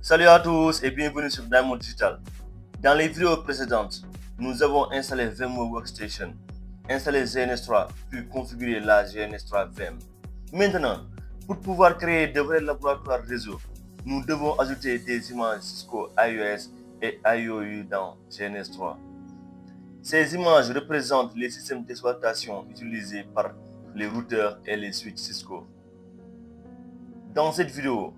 Salut à tous et bienvenue sur Diamond Digital. Dans les vidéos précédentes, nous avons installé VMware Workstation, installé GNS3 puis configuré la GNS3 VM. Maintenant, pour pouvoir créer de vrais laboratoires réseau, nous devons ajouter des images Cisco IOS et IOU dans GNS3. Ces images représentent les systèmes d'exploitation utilisés par les routeurs et les switches Cisco. Dans cette vidéo,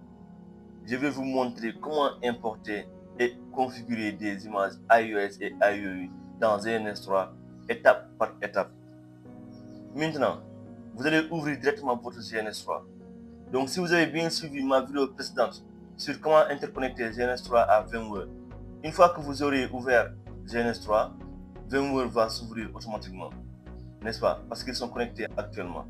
je vais vous montrer comment importer et configurer des images iOS et IOU dans GNS3 étape par étape. Maintenant, vous allez ouvrir directement votre GNS3. Donc, si vous avez bien suivi ma vidéo précédente sur comment interconnecter GNS3 à VMware, une fois que vous aurez ouvert GNS3, VMware va s'ouvrir automatiquement, n'est-ce pas? Parce qu'ils sont connectés actuellement.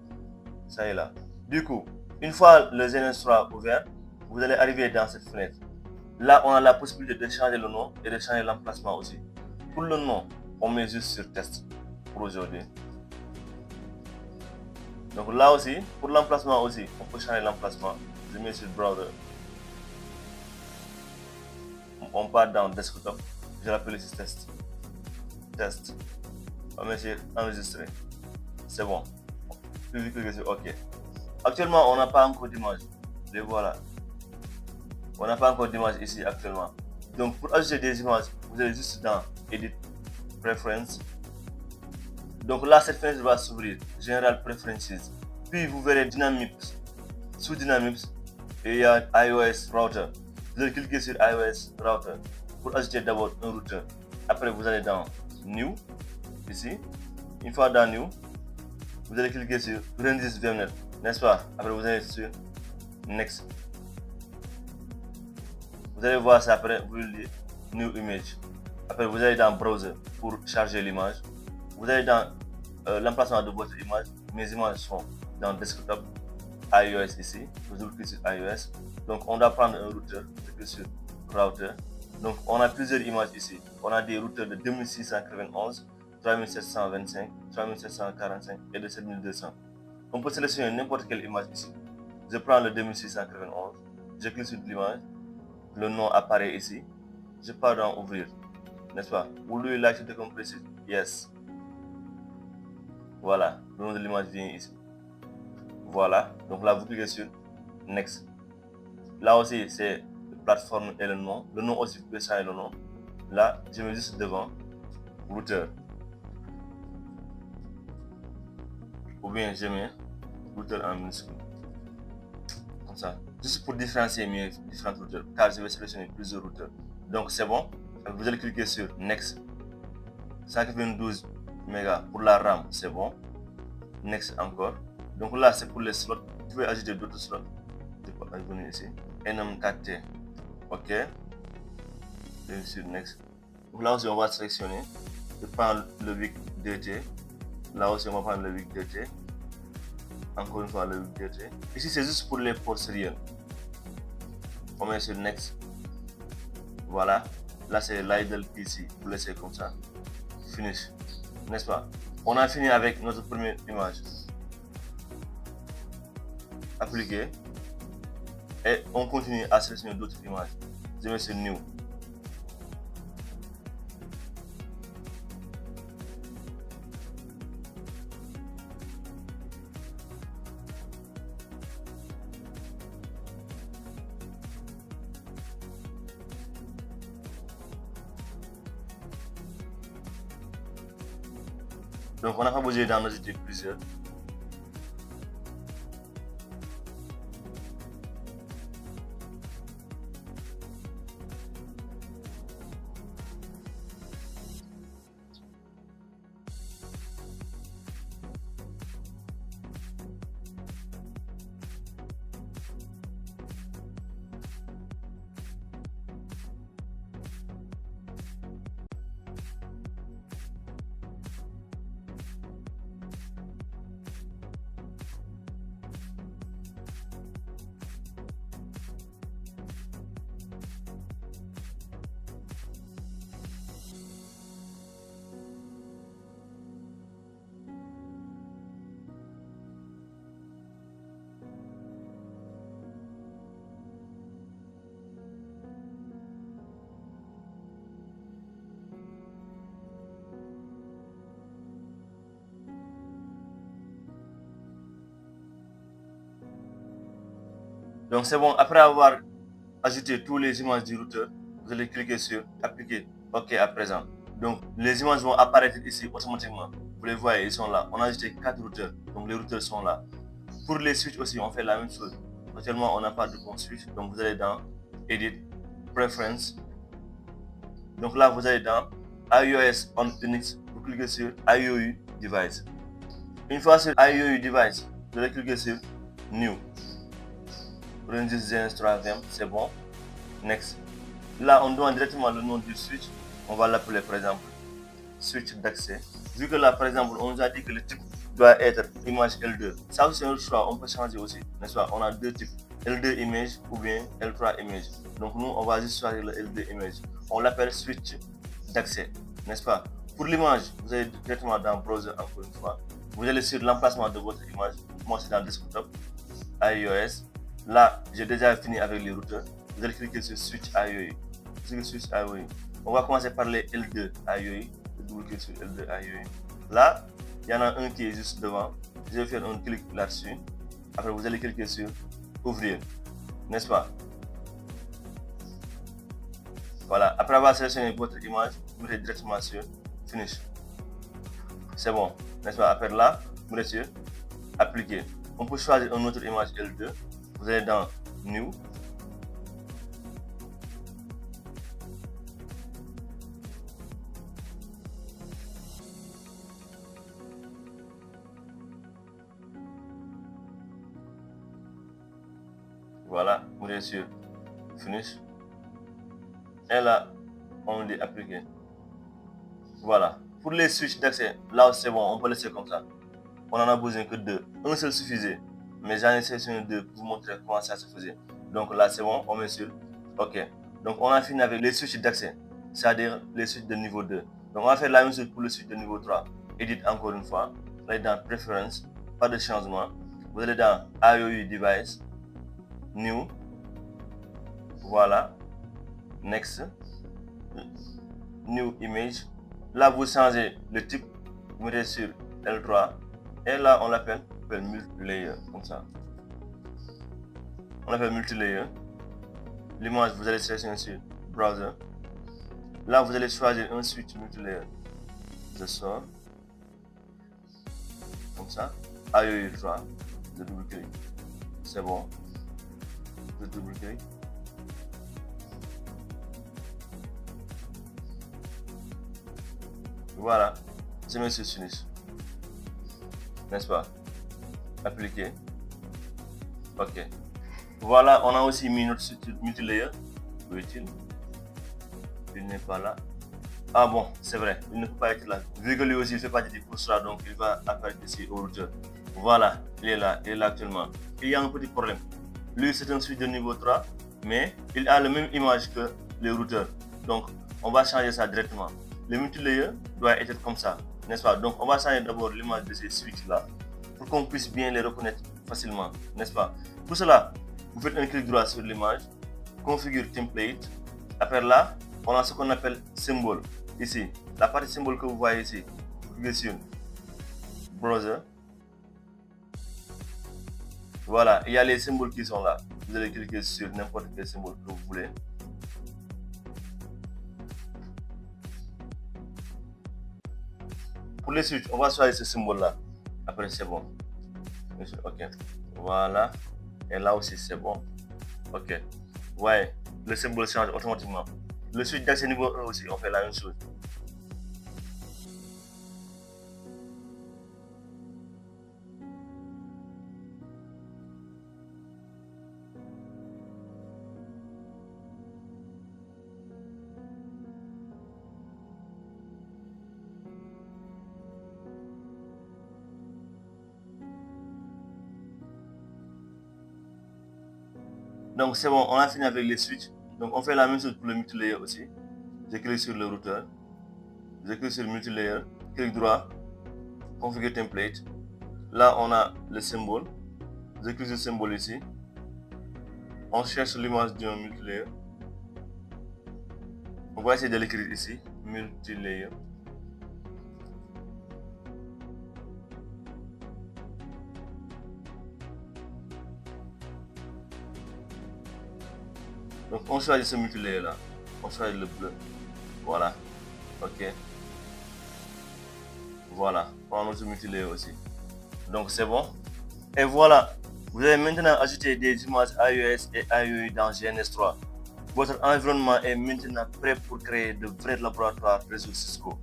Ça est là. Du coup, une fois le GNS3 ouvert, vous allez arriver dans cette fenêtre. Là, on a la possibilité de changer le nom et de changer l'emplacement aussi. Pour le nom, on met juste sur test pour aujourd'hui. Donc là aussi, pour l'emplacement aussi, on peut changer l'emplacement. Je mets sur browser. On part dans desktop. Je l'appelle ici test. Test. On met sur enregistrer. C'est bon. Puis vous cliquez sur OK. Actuellement, on n'a pas encore d'image. Les voilà. On n'a pas encore d'image ici actuellement. Donc pour ajouter des images, vous allez juste dans Edit, Preference. Donc là, cette fenêtre va s'ouvrir, General Preferences. Puis vous verrez Dynamics. Sous Dynamics, il y a iOS Router. Vous allez cliquer sur iOS Router pour ajouter d'abord un routeur. Après, vous allez dans New, ici. Une fois dans New, vous allez cliquer sur Run this VMnet, n'est-ce pas? Après, vous allez sur Next. Vous allez voir ça après, vous allez New Image. Après, vous allez dans Browser pour charger l'image. Vous allez dans l'emplacement de votre image. Mes images sont dans Desktop, iOS ici. Vous cliquez sur iOS. Donc, on doit prendre un routeur. Cliquez sur Router. Donc, on a plusieurs images ici. On a des routeurs de 2691, 3725, 3745 et de 7200. On peut sélectionner n'importe quelle image ici. Je prends le 2691. Je clique sur l'image. Le nom apparaît ici. Je pars dans Ouvrir. N'est-ce pas? Will you like to decompress it? Yes. Voilà. Le nom de l'image vient ici. Voilà. Donc là, vous cliquez sur Next. Là aussi, c'est la plateforme et le nom. Le nom aussi, vous pouvez changer le nom. Là, je mets juste devant routeur. Ou bien je mets routeur en minuscule. Comme ça. Juste pour différencier mes différents routeurs. Car je vais sélectionner plusieurs routeurs. Donc c'est bon. Vous allez cliquer sur Next. 192 mégas pour la RAM, c'est bon. Next encore. Donc là, c'est pour les slots. Vous pouvez ajouter d'autres slots. Je peux venir ici. NM4T. OK. Et sur Next. Donc là aussi, on va sélectionner. Je prends le VIC 2T. Là aussi, on va prendre le VIC 2T. Encore une fois, le VIC 2T. Ici, c'est juste pour les ports sérieux. On met sur Next. Voilà. Là, c'est l'idle PC. Vous laissez comme ça. Finish. N'est-ce pas? On a fini avec notre première image. Appliquer. Et on continue à sélectionner d'autres images. Je mets sur New. Donc on n'a pas besoin d'en ajouter plusieurs. Donc c'est bon, après avoir ajouté toutes les images du routeur, vous allez cliquer sur appliquer OK à présent. Donc les images vont apparaître ici automatiquement. Vous les voyez, ils sont là. On a ajouté 4 routeurs, donc les routeurs sont là. Pour les switches aussi, on fait la même chose. Actuellement, on n'a pas de bon switch, donc vous allez dans Edit, Preference. Donc là, vous allez dans iOS on Unix, vous cliquez sur IOU Device. Une fois sur IOU Device, vous allez cliquer sur New. Rungis ZNS3VM, c'est bon. Next. Là, on demande directement le nom du switch. On va l'appeler par exemple switch d'accès. Vu que là, par exemple, on nous a dit que le type doit être image L2. Ça aussi, c'est un choix. On peut changer aussi, n'est-ce pas? On a deux types, L2 image ou bien L3 image. Donc nous, on va juste choisir le L2 image. On l'appelle switch d'accès, n'est-ce pas? Pour l'image, vous allez directement dans browser encore une fois. Vous allez sur l'emplacement de votre image. Moi, c'est dans desktop, iOS. Là, j'ai déjà fini avec les routeurs. Vous allez cliquer sur switch IOI. Switch IOI. On va commencer par les L2 IOI. Double-cliquer sur L2 IOI. Là, il y en a un qui est juste devant. Je vais faire un clic là-dessus. Après, vous allez cliquer sur ouvrir, n'est-ce pas? Voilà. Après avoir sélectionné votre image, vous mettez directement sur finish. C'est bon, n'est-ce pas? Après là, vous mettez sur appliquer. On peut choisir une autre image L2. Vous allez dans New. Voilà, vous allez sur finish. Et là, on dit appliquer. Voilà. Pour les switches d'accès, là c'est bon, on peut laisser comme ça. On en a besoin que deux. Un seul suffisait. Mais j'en ai sélectionné deux pour vous montrer comment ça se faisait. Donc là c'est bon, on met sur OK. Donc on a fini avec les switches d'accès, c'est-à-dire les switches de niveau 2. Donc on va faire la même chose pour le switch de niveau 3. Edit encore une fois. Vous allez dans Preference, pas de changement. Vous allez dans IOU Device, New. Voilà. Next. New Image. Là vous changez le type, vous mettez sur L3. Et là, on l'appelle multi-layer, comme ça. On l'appelle multi-layer. L'image, vous allez sélectionner sur Browser. Là, vous allez choisir un switch multi-layer. Je sors. Comme ça. IOU 3. Je double-clic. C'est bon. Je double-clic. Voilà. Je mets sur Finish. N'est-ce pas? Appliquer. OK. Voilà, on a aussi mis notre switch multi-layer. Où est-il? Il n'est pas là. Ah bon, c'est vrai, il ne peut pas être là. Vu que lui aussi il fait partie du post donc il va apparaître ici au routeur. Voilà, il est là actuellement. Il y a un petit problème. Lui c'est un switch de niveau 3, mais il a la même image que les routeurs. Donc on va changer ça directement. Le multi-layer doit être comme ça, n'est-ce pas? Donc on va changer d'abord l'image de ces switches là pour qu'on puisse bien les reconnaître facilement, n'est-ce pas? Pour cela, vous faites un clic droit sur l'image, configure template. Après là, on a ce qu'on appelle symbole. Ici, la partie symbole que vous voyez ici, vous cliquez sur Browser. Voilà, il y a les symboles qui sont là. Vous allez cliquer sur n'importe quel symbole que vous voulez. Pour les switches, on va choisir ce symbole-là. Après, c'est bon. OK. Voilà. Et là aussi, c'est bon. OK. Ouais, le symbole change automatiquement. Le switch d'accès niveau 1 aussi, on fait la même chose. Donc c'est bon, on a fini avec les switches. Donc on fait la même chose pour le multi-layer aussi. Je clique sur le routeur. Je clique sur le multi-layer. Clic droit. Configure template. Là on a le symbole. Je clique sur le symbole ici. On cherche l'image d'un multi-layer. On va essayer de l'écrire ici. Multi-layer. Donc on choisit ce multilayer là, on choisit le bleu, voilà, ok, voilà, on notre multilayer aussi. Donc c'est bon. Et voilà, vous allez maintenant ajouter des images iOS et IOI dans GNS3. Votre environnement est maintenant prêt pour créer de vrais laboratoires réseau Cisco.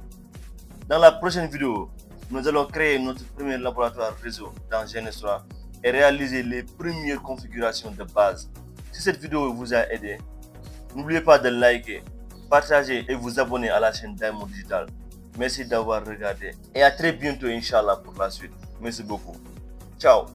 Dans la prochaine vidéo, nous allons créer notre premier laboratoire réseau dans GNS3 et réaliser les premières configurations de base. Si cette vidéo vous a aidé, n'oubliez pas de liker, partager et vous abonner à la chaîne Diamond Digital. Merci d'avoir regardé et à très bientôt Inch'Allah pour la suite. Merci beaucoup. Ciao.